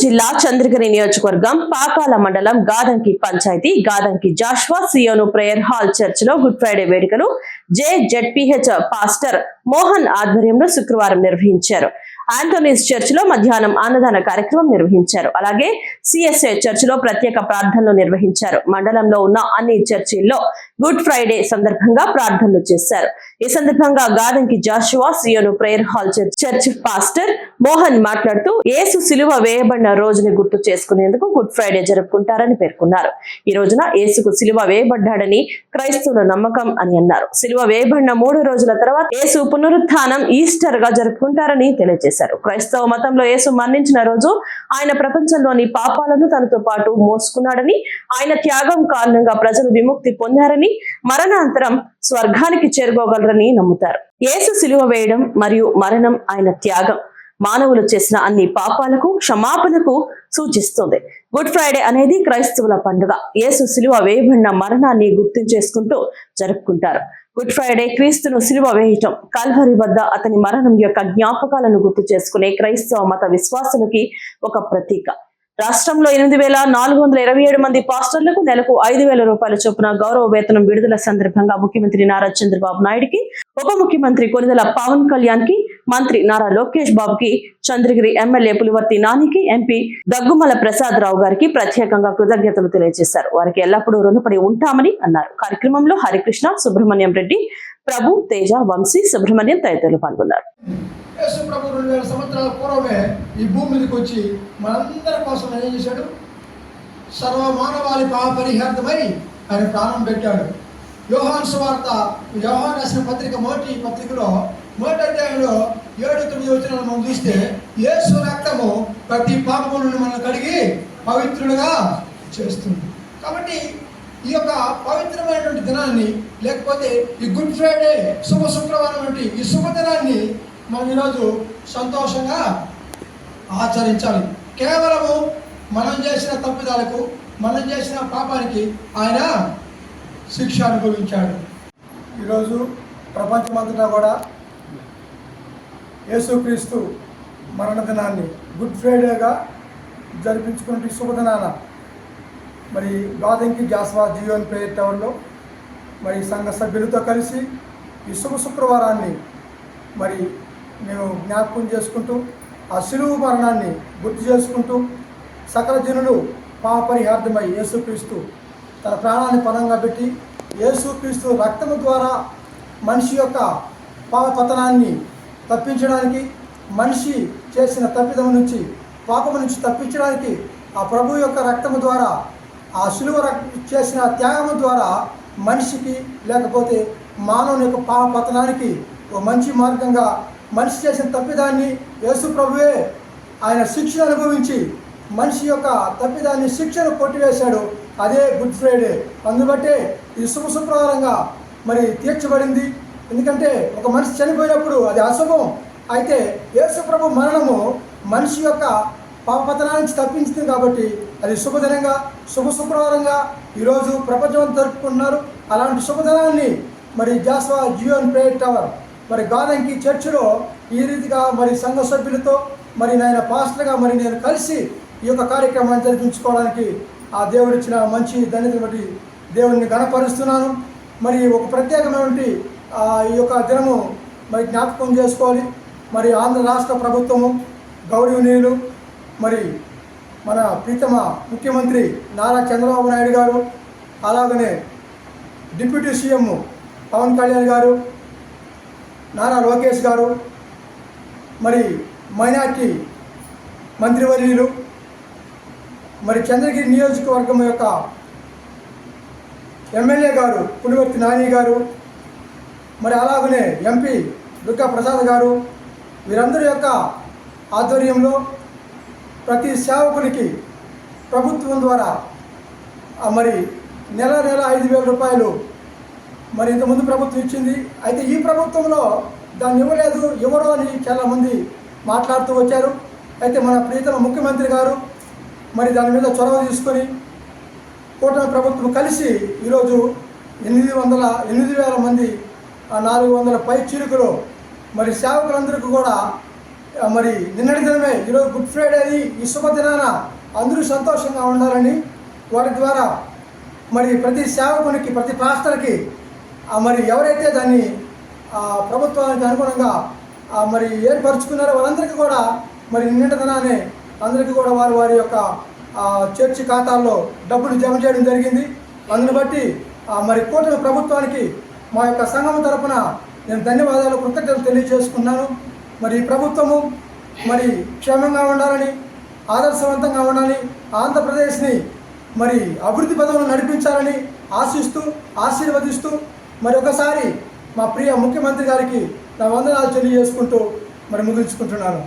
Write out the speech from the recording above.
జిల్లా చంద్రగిరి నియోజకవర్గం పాకాల మండలం Gadanki panchayat Gadanki Joshua Zion prayer hall church లో గుడ్ ఫ్రైడే వేడుకలు జెడ్పీహెచ్ పాస్టర్ మోహన్ ఆధ్వర్యంలో శుక్రవారం నిర్వహించారు. ఆంటోనీస్ చర్చ్ లో మధ్యాహ్నం అన్నదాన కార్యక్రమం నిర్వహించారు. అలాగే సిఎస్ఏ చర్చ్ లో ప్రత్యేక ప్రార్థనలు నిర్వహించారు. మండలంలో ఉన్న అన్ని చర్చిల్లో గుడ్ ఫ్రైడే సందర్భంగా ప్రార్థనలు చేశారు. ఈ సందర్భంగా Gadanki Joshua Zion prayer hall church pastor Mohan మాట్లాడుతూ యేసు సిలువ వేయబడిన రోజుని గుర్తు చేసుకునేందుకు గుడ్ ఫ్రైడే జరుపుకుంటారని పేర్కొన్నారు. ఈ రోజున యేసుకు సిలువ వేయబడ్డాడని క్రైస్తవుల నమ్మకం అని అన్నారు. సిలువ వేయబడిన 3 రోజుల తర్వాత యేసు పునరుత్థానం ఈస్టర్ గా జరుపుకుంటారని తెలియజేశారు. క్రైస్తవ మతంలో యేసు మరణించిన రోజు ఆయన ప్రపంచంలోని పాపాలను తనతో పాటు మోసుకున్నాడని, ఆయన త్యాగం కారణంగా ప్రజలు విముక్తి పొందారని, మరణాంతరం స్వర్గానికి చేరుకోగలరని నమ్ముతారు. యేసు సిలువ వేయడం మరియు మరణం, ఆయన త్యాగం మానవులు చేసిన అన్ని పాపాలకు క్షమాపణకు సూచిస్తుంది. గుడ్ ఫ్రైడే అనేది క్రైస్తవుల పండుగ. యేసు సిలువ వేయబడిన మరణాన్ని గుర్తు చేసుకుంటూ జరుపుకుంటారు. గుడ్ ఫ్రైడే క్రీస్తును సిలువ వేయటం, కల్వరి వద్ద అతని మరణం యొక్క జ్ఞాపకాలను గుర్తు చేసుకునే క్రైస్తవ మత విశ్వాసులకి ఒక ప్రతీక. రాష్ట్రంలో 8,427 మంది పాస్టర్లకు నెలకు 5,000 రూపాయల చొప్పున గౌరవ వేతనం విడుదల సందర్భంగా ముఖ్యమంత్రి నారా చంద్రబాబు నాయుడుకి, ఉప ముఖ్యమంత్రి కొనిదెల పవన్ కళ్యాణ్ కి, మంత్రి నారా లోకేష్ బాబుకి, చంద్రగిరి ఎమ్మెల్యే పులివర్తి నానికి, ఎంపీ దగ్గుమల ప్రసాద్ రావు గారికి ప్రత్యేకంగా కృతజ్ఞతలు తెలియజేశారు. వారికి ఎల్లప్పుడూ రుణపడి ఉంటామని అన్నారు. కార్యక్రమంలో హరికృష్ణ, సుబ్రహ్మణ్యం రెడ్డి, ప్రభు, తేజ, వంశీ, సుబ్రహ్మణ్యం తదితరులు పాల్గొన్నారు. యేసు ప్రభు 2000 సంవత్సరాల పూర్వమే ఈ భూమి మీదకి వచ్చి మనందరి కోసం ఏం చేశాడు? సర్వమానవాళి పాప పరిహార్థమై ఆయన ప్రాణం పెట్టాడు. యోహాను సువార్త, యోహాను రాసిన పత్రిక మొదటి పత్రికలో మొదటి అధ్యాయంలో 7-9 వచనాలు మనం చూస్తే యేసు రక్తము ప్రతి పాపము నుండి మనం కడిగి పవిత్రులుగా చేస్తుంది. కాబట్టి ఈ యొక్క పవిత్రమైనటువంటి దినాన్ని, లేకపోతే ఈ గుడ్ ఫ్రైడే శుభ శుక్రవారం వంటి ఈ శుభదినాన్ని మనం ఈరోజు సంతోషంగా ఆచరించాలి. కేవలము మనం చేసిన తప్పిదాలకు, మనం చేసిన పాపానికి ఆయన శిక్ష అనుభవించాడు. ఈరోజు ప్రపంచమంతటా కూడా యేసుక్రీస్తు మరణ దినాన్ని గుడ్ ఫ్రైడేగా జరిపించుకునే శుభదినాన మరి గాదంకి జాషువా సియోను ప్రేయర్ టవర్లో మరి సంఘ సభ్యులతో కలిసి ఈ శుభ శుక్రవారాన్ని మరి మేము జ్ఞాపకం చేసుకుంటూ ఆ శిలువ మరణాన్ని గుర్తు చేసుకుంటూ సకల జనులు పాప పరిహార్థమై యేసుక్రీస్తు తన ప్రాణాన్ని పణంగా పెట్టి యేసుక్రీస్తు రక్తము ద్వారా మనిషి యొక్క పాప పతనాన్ని తప్పించడానికి, మనిషి చేసిన తప్పిదము నుంచి, పాపము నుంచి తప్పించడానికి ఆ ప్రభు యొక్క రక్తము ద్వారా, ఆ శిలువ చేసిన త్యాగము ద్వారా మనిషికి, లేకపోతే మానవుని యొక్క పాప పతనానికి ఒక మంచి మార్గంగా మనిషి చేసిన తప్పిదాన్ని యేసు ప్రభువే ఆయన శిక్షను అనుభవించి మనిషి యొక్క తప్పిదాన్ని, శిక్షను కొట్టివేశాడు. అదే గుడ్ ఫ్రైడే. అందుబట్టే ఇది శుభ శుక్రవారంగా మరి తీర్చబడింది. ఎందుకంటే ఒక మనిషి చనిపోయినప్పుడు అది అశుభం. అయితే యేసు ప్రభు మరణము మనిషి యొక్క పాపపతనాల నుంచి తప్పించింది కాబట్టి అది శుభదినంగా, శుభ శుక్రవారంగా ఈరోజు ప్రపంచం జరుపుకుంటున్నారు. అలాంటి శుభదినాన్ని మరి జాషువా సియోను ప్రేయర్ టవర్ మరి గాదంకి చర్చిలో ఈ రీతిగా మరి సంఘ సభ్యులతో మరి నాయన పాస్టర్గా మరి నేను కలిసి ఈ యొక్క కార్యక్రమాన్ని జరిపించుకోవడానికి ఆ దేవుడు ఇచ్చిన మంచి ధన్యతను బట్టి దేవుడిని ఘనపరుస్తున్నాను. మరి ఒక ప్రత్యేకమైనటువంటి ఈ యొక్క దినము మరి జ్ఞాపకం చేసుకోవాలి. మరి ఆంధ్ర రాష్ట్ర ప్రభుత్వము గౌరవనీయులు మరి మన ప్రీతమ ముఖ్యమంత్రి నారా చంద్రబాబు నాయుడు గారు, అలాగనే డిప్యూటీ సీఎం పవన్ కళ్యాణ్ గారు, నారా లోకేష్ గారు, మరి మైనార్టీ మంత్రివర్యులు, మరి చంద్రగిరి నియోజకవర్గం యొక్క ఎమ్మెల్యే గారు పులివర్తి నాని గారు, మరి అలాగనే ఎంపీ దుర్గా ప్రసాద్ గారు, వీరందరి యొక్క ఆధ్వర్యంలో ప్రతి సేవకునికి ప్రభుత్వం ద్వారా మరి నెల 5,000 రూపాయలు మరి ఇంతకుముందు ప్రభుత్వం ఇచ్చింది. అయితే ఈ ప్రభుత్వంలో దాన్ని ఇవ్వరు అని చాలామంది మాట్లాడుతూ వచ్చారు. అయితే మన ప్రీతమ ముఖ్యమంత్రి గారు మరి దాని మీద చొరవ తీసుకొని కూటమి ప్రభుత్వం కలిసి ఈరోజు 8,000 మంది 400 పై చిరుకులు మరి సేవకులందరికీ కూడా మరి నిన్నటి దినమే ఈరోజు గుడ్ ఫ్రైడే అని ఈ శుభదినాన అందరూ సంతోషంగా ఉండాలని వాటి ద్వారా మరి ప్రతి సేవకునికి ప్రతి పాస్టర్కి మరి ఎవరైతే దాన్ని ప్రభుత్వానికి అనుగుణంగా మరి ఏర్పరచుకున్నారో వాళ్ళందరికీ కూడా మరి నిన్నటి దినానే అందరికీ కూడా వారి వారి యొక్క చర్చి ఖాతాల్లో డబ్బులు జమ చేయడం జరిగింది. అందుని బట్టి మరి కూటమి ప్రభుత్వానికి మా యొక్క సంఘం తరపున నేను ధన్యవాదాలు కృతజ్ఞతలు తెలియజేసుకున్నాను. మరి ప్రభుత్వము మరి క్షేమంగా ఉండాలని, ఆదర్శవంతంగా ఉండాలని, ఆంధ్రప్రదేశ్ని మరి అభివృద్ధి పథంలో నడిపించాలని ఆశీర్వదిస్తూ మరి ఒకసారి మా ప్రియ ముఖ్యమంత్రి గారికి నా వందనాలు తెలియజేసుకుంటూ మరి ముగించుకుంటున్నాను.